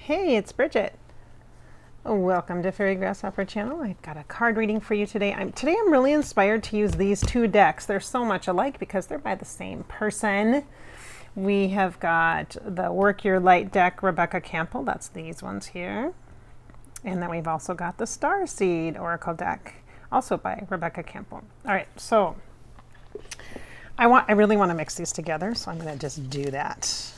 Hey, it's Bridgette. Welcome to Fairy Grasshopper channel. I've got a card reading for you today. I'm really inspired to use these two decks. They're so much alike because they're by the same person. We have got the Work Your Light deck, Rebecca Campbell. That's these ones here. And then we've also got the Starseed Oracle deck, also by Rebecca Campbell. All right, so I really want to mix these together, so I'm going to just do that.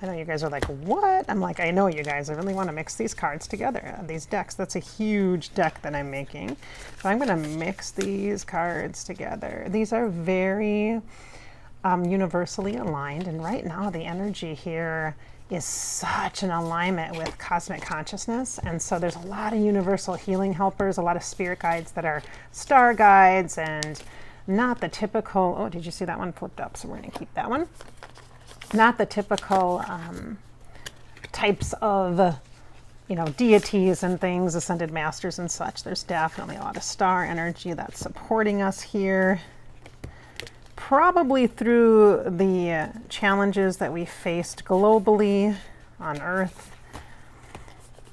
I know you guys are like, what? I'm like, I know you guys. I really want to mix these cards together, these decks. That's a huge deck that I'm making. So I'm going to mix these cards together. These are very universally aligned. And right now the energy here is such an alignment with cosmic consciousness. And so there's a lot of universal healing helpers, a lot of spirit guides that are star guides and not the typical, oh, did you see that one flipped up? So we're going to keep that one. Not the typical types of, deities and things, ascended masters and such. There's definitely a lot of star energy that's supporting us here. Probably through the challenges that we faced globally on Earth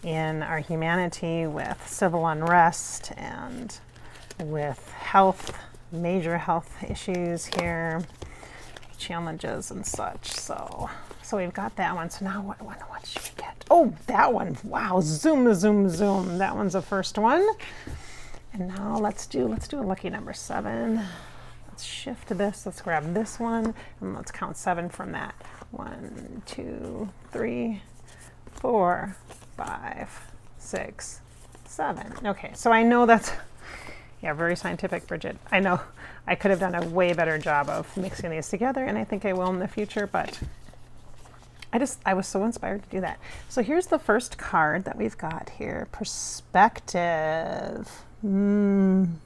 in our humanity with civil unrest and with health, major health issues here. Challenges and such. So we've got that one. So now what should we get? Oh, that one. Wow. Zoom, zoom, zoom. That one's the first one. And now let's do a lucky number 7. Let's shift this. Let's grab this one and let's count 7 from that. 1, 2, 3, 4, 5, 6, 7. Okay. So I know that's, yeah, very scientific, Bridgette. I know I could have done a way better job of mixing these together, and I think I will in the future, but I was so inspired to do that. So here's the first card that we've got here. Perspective. None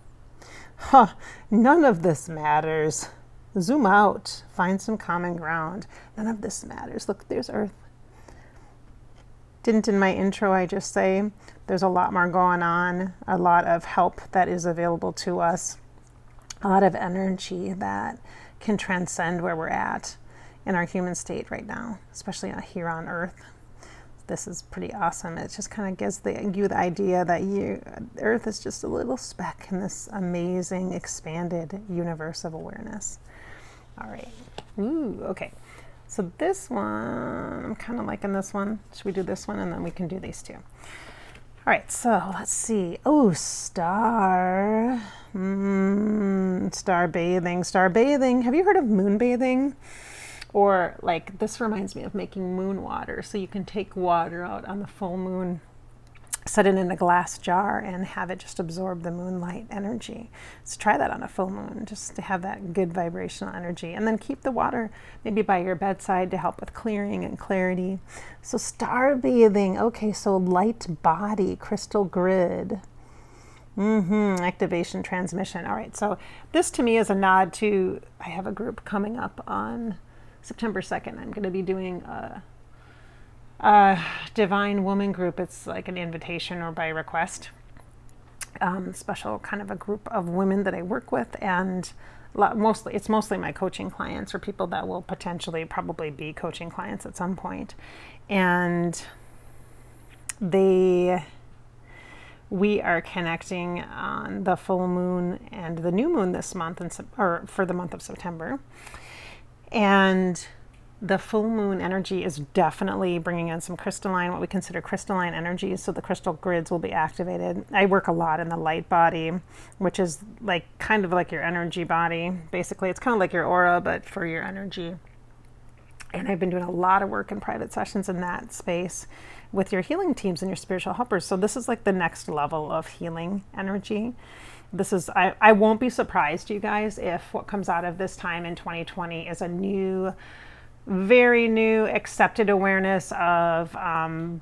of this matters. Zoom out. Find some common ground. None of this matters. Look, there's Earth. Didn't in my intro I just say there's a lot more going on, a lot of help that is available to us, a lot of energy that can transcend where we're at in our human state right now, especially here on Earth. This is pretty awesome. It just kind of gives you the idea that Earth is just a little speck in this amazing expanded universe of awareness. All right. Ooh, okay. So this one, I'm kind of liking this one. Should we do this one and then we can do these two? All right, so let's see. Oh, star. Star bathing. Star bathing. Have you heard of moon bathing? Or like, this reminds me of making moon water. So you can take water out on the full moon, set it in a glass jar and have it just absorb the moonlight energy. So try that on a full moon, just to have that good vibrational energy. And then keep the water maybe by your bedside to help with clearing and clarity. So star bathing. Okay, so light body, crystal grid. Activation, transmission. All right, so this to me is a nod to, I have a group coming up on September 2nd. I'm going to be doing a Divine Woman group. It's like an invitation or by request. Special kind of a group of women that I work with, and it's mostly my coaching clients or people that will potentially probably be coaching clients at some point. And we are connecting on the full moon and the new moon this month, or for the month of September. And the full moon energy is definitely bringing in some crystalline, what we consider crystalline energies. So the crystal grids will be activated. I work a lot in the light body, which is like kind of like your energy body. Basically, it's kind of like your aura, but for your energy. And I've been doing a lot of work in private sessions in that space with your healing teams and your spiritual helpers. So this is like the next level of healing energy. This is, I won't be surprised, you guys, if what comes out of this time in 2020 is a new, very new accepted awareness of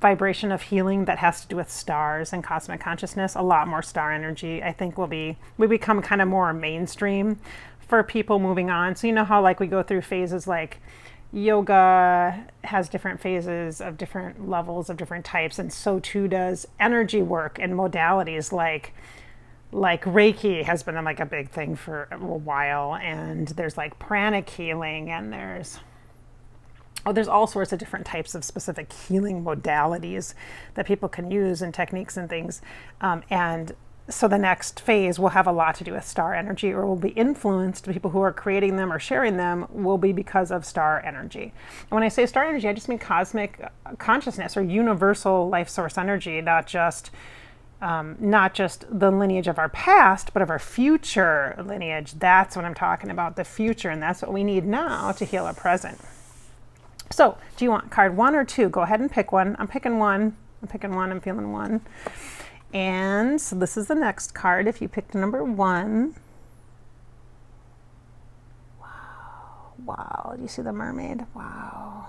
vibration of healing that has to do with stars and cosmic consciousness. A lot more star energy, I think, we become kind of more mainstream for people moving on. So you know how like we go through phases, like yoga has different phases of different levels of different types, and so too does energy work and modalities like Reiki has been like a big thing for a while, and there's like pranic healing, and there's Oh, there's all sorts of different types of specific healing modalities that people can use and techniques and things. And so the next phase will have a lot to do with star energy, or will be influenced. People who are creating them or sharing them will be because of star energy. And when I say star energy, I just mean cosmic consciousness or universal life source energy, not just the lineage of our past, but of our future lineage. That's what I'm talking about, the future. And that's what we need now to heal our present. So do you want card 1 or 2? Go ahead and pick one. I'm picking one. I'm feeling one. And so this is the next card. If you picked number 1. Wow. Do you see the mermaid? Wow.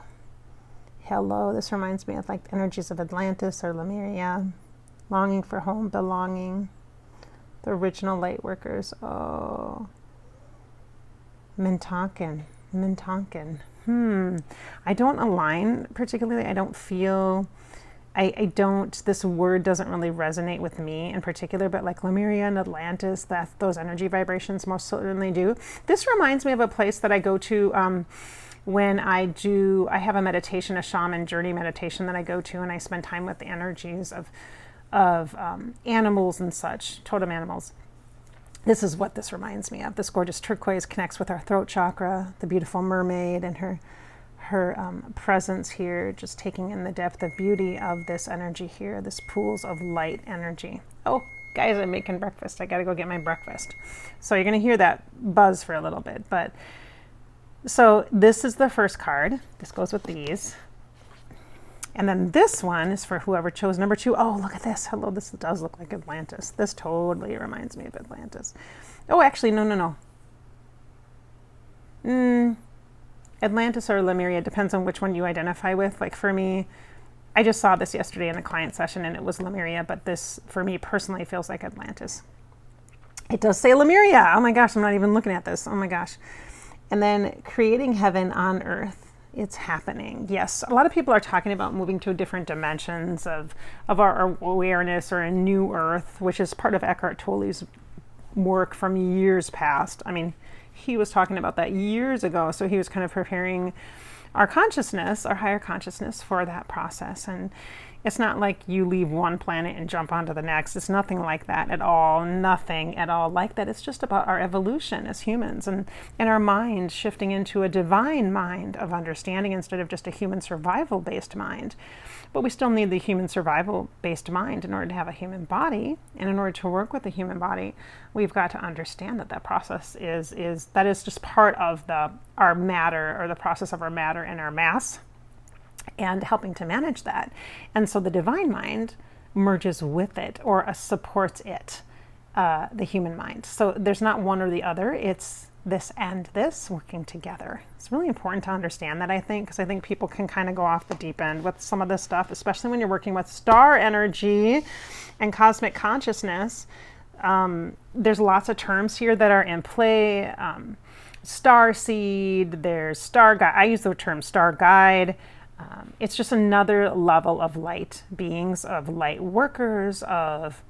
Hello. This reminds me of like the energies of Atlantis or Lemuria. Longing for home, belonging. The original light workers. Oh. Mintonkin. I don't align particularly. I don't feel... this word doesn't really resonate with me in particular, but like Lemuria and Atlantis, those energy vibrations most certainly do. This reminds me of a place that I go to when I have a meditation, a shaman journey meditation that I go to, and I spend time with the energies of animals and such, totem animals. This is what this reminds me of. This gorgeous turquoise connects with our throat chakra, the beautiful mermaid and her presence here, just taking in the depth of beauty of this energy here, this pools of light energy. Oh, guys, I'm making breakfast. I got to go get my breakfast. So you're going to hear that buzz for a little bit. But so this is the first card. This goes with these. And then this one is for whoever chose number 2. Oh, look at this. Hello, this does look like Atlantis. This totally reminds me of Atlantis. Oh, actually, no. Atlantis or Lemuria, depends on which one you identify with. Like for me, I just saw this yesterday in a client session and it was Lemuria, but this for me personally feels like Atlantis. It does say Lemuria. Oh my gosh, I'm not even looking at this. Oh my gosh. And then creating heaven on earth. It's happening. Yes, a lot of people are talking about moving to different dimensions of our awareness, or a new earth, which is part of Eckhart Tolle's work from years past. I mean, he was talking about that years ago. So he was kind of preparing our consciousness, our higher consciousness, for that process. And it's not like you leave one planet and jump onto the next. It's nothing like that at all. Nothing at all like that. It's just about our evolution as humans and our mind shifting into a divine mind of understanding instead of just a human survival-based mind. But we still need the human survival-based mind in order to have a human body. And in order to work with the human body, we've got to understand that process is just part of our matter, or the process of our matter and our mass, and helping to manage that. And so the divine mind merges with it, or supports it, the human mind. So there's not one or the other. It's this and this working together. It's really important to understand that, I think, because I think people can kind of go off the deep end with some of this stuff, especially when you're working with star energy and cosmic consciousness. There's lots of terms here that are in play. Starseed, there's star guide. I use the term star guide. It's just another level of light beings, of light workers, of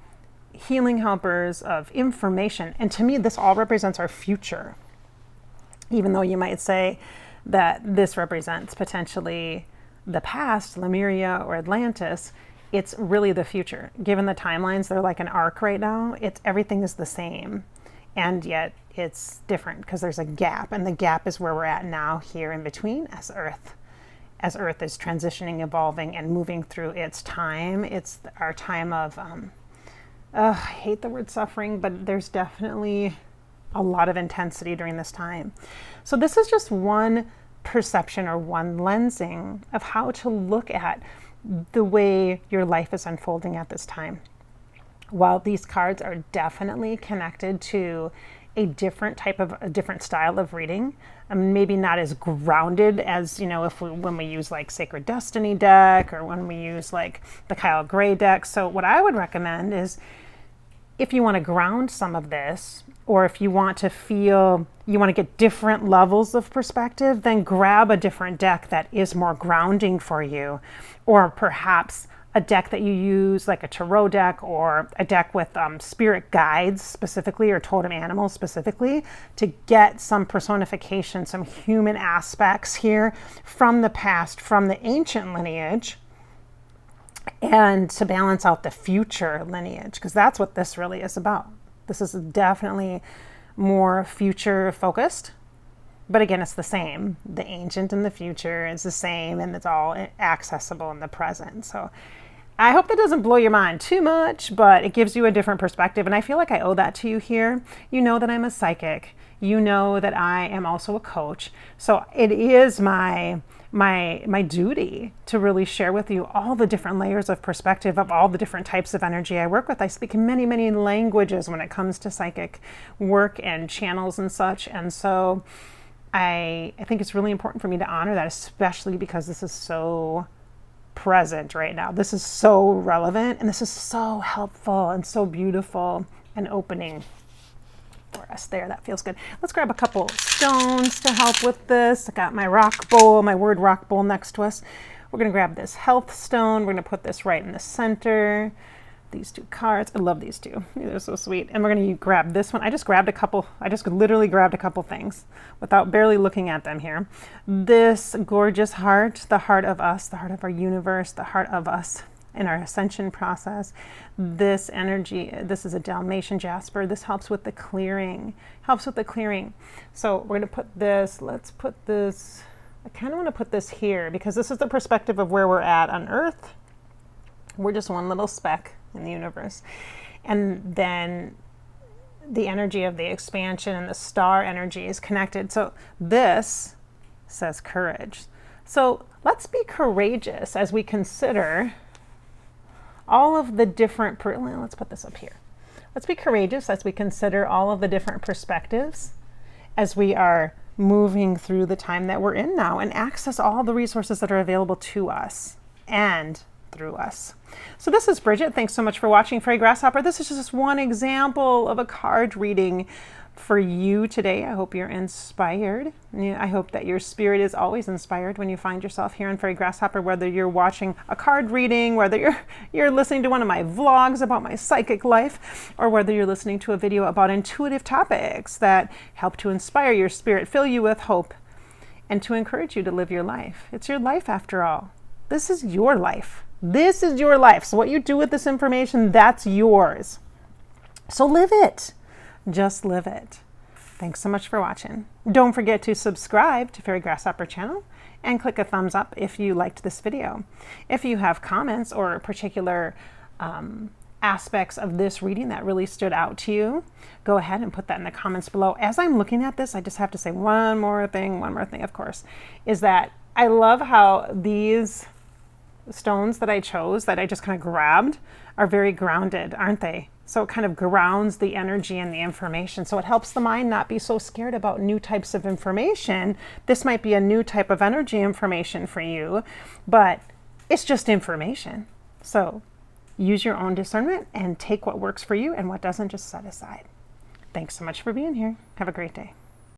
healing helpers, of information. And to me, this all represents our future. Even though you might say that this represents potentially the past, Lemuria or Atlantis, it's really the future. Given the timelines, they're like an arc right now. Everything is the same, and yet it's different because there's a gap, and the gap is where we're at now, here in between, as Earth is transitioning, evolving, and moving through its time. It's our time of, I hate the word suffering, but there's definitely a lot of intensity during this time. So this is just one perception, or one lensing of how to look at the way your life is unfolding at this time. While these cards are definitely connected to a different style of reading, maybe not as grounded as, when we use like Sacred Destiny deck, or when we use like the Kyle Gray deck. So what I would recommend is, if you want to ground some of this, or if you want to feel you want to get different levels of perspective, then grab a different deck that is more grounding for you, or perhaps a deck that you use, like a tarot deck or a deck with spirit guides specifically, or totem animals specifically, to get some personification, some human aspects here from the past, from the ancient lineage, and to balance out the future lineage, because that's what this really is about. This is definitely more future focused. But again, it's the same. The ancient and the future is the same, and it's all accessible in the present. So I hope that doesn't blow your mind too much, but it gives you a different perspective. And I feel like I owe that to you here. You know that I'm a psychic. You know that I am also a coach. So it is my duty to really share with you all the different layers of perspective of all the different types of energy I work with. I speak many, many languages when it comes to psychic work and channels and such. And so I think it's really important for me to honor that, especially because this is so present right now. This is so relevant, and this is so helpful and so beautiful and opening for us. There, that feels good. Let's grab a couple stones to help with this. I got my rock bowl, my word rock bowl next to us. We're going to grab this health stone. We're going to put this right in the center. These two cards. I love these two. They're so sweet. And we're going to grab this one. I just literally grabbed a couple things without barely looking at them here. This gorgeous heart, the heart of us, the heart of our universe, the heart of us in our ascension process. This energy, this is a Dalmatian jasper. This helps with the clearing. So we're going to put this, let's put this, I kind of want to put this here because this is the perspective of where we're at on Earth. We're just one little speck in the universe. And then the energy of the expansion and the star energy is connected. So this says courage. So let's be courageous as we consider all of the different, let's put this up here. Let's be courageous as we consider all of the different perspectives as we are moving through the time that we're in now, and access all the resources that are available to us and through us. So this is Bridgette. Thanks so much for watching Fairy Grasshopper. This is just one example of a card reading for you today. I hope you're inspired. I hope that your spirit is always inspired when you find yourself here on Fairy Grasshopper, whether you're watching a card reading, whether you're listening to one of my vlogs about my psychic life, or whether you're listening to a video about intuitive topics that help to inspire your spirit, fill you with hope, and to encourage you to live your life. It's your life after all. This is your life. This is your life. So what you do with this information, that's yours. So live it. Just live it. Thanks so much for watching. Don't forget to subscribe to Fairy Grasshopper channel and click a thumbs up if you liked this video. If you have comments or particular aspects of this reading that really stood out to you, go ahead and put that in the comments below. As I'm looking at this, I just have to say one more thing, of course, is that I love how these stones that I chose, that I just kind of grabbed, are very grounded, aren't they? So it kind of grounds the energy and the information. So it helps the mind not be so scared about new types of information. This might be a new type of energy information for you, but it's just information. So use your own discernment and take what works for you, and what doesn't, just set aside. Thanks so much for being here. Have a great day.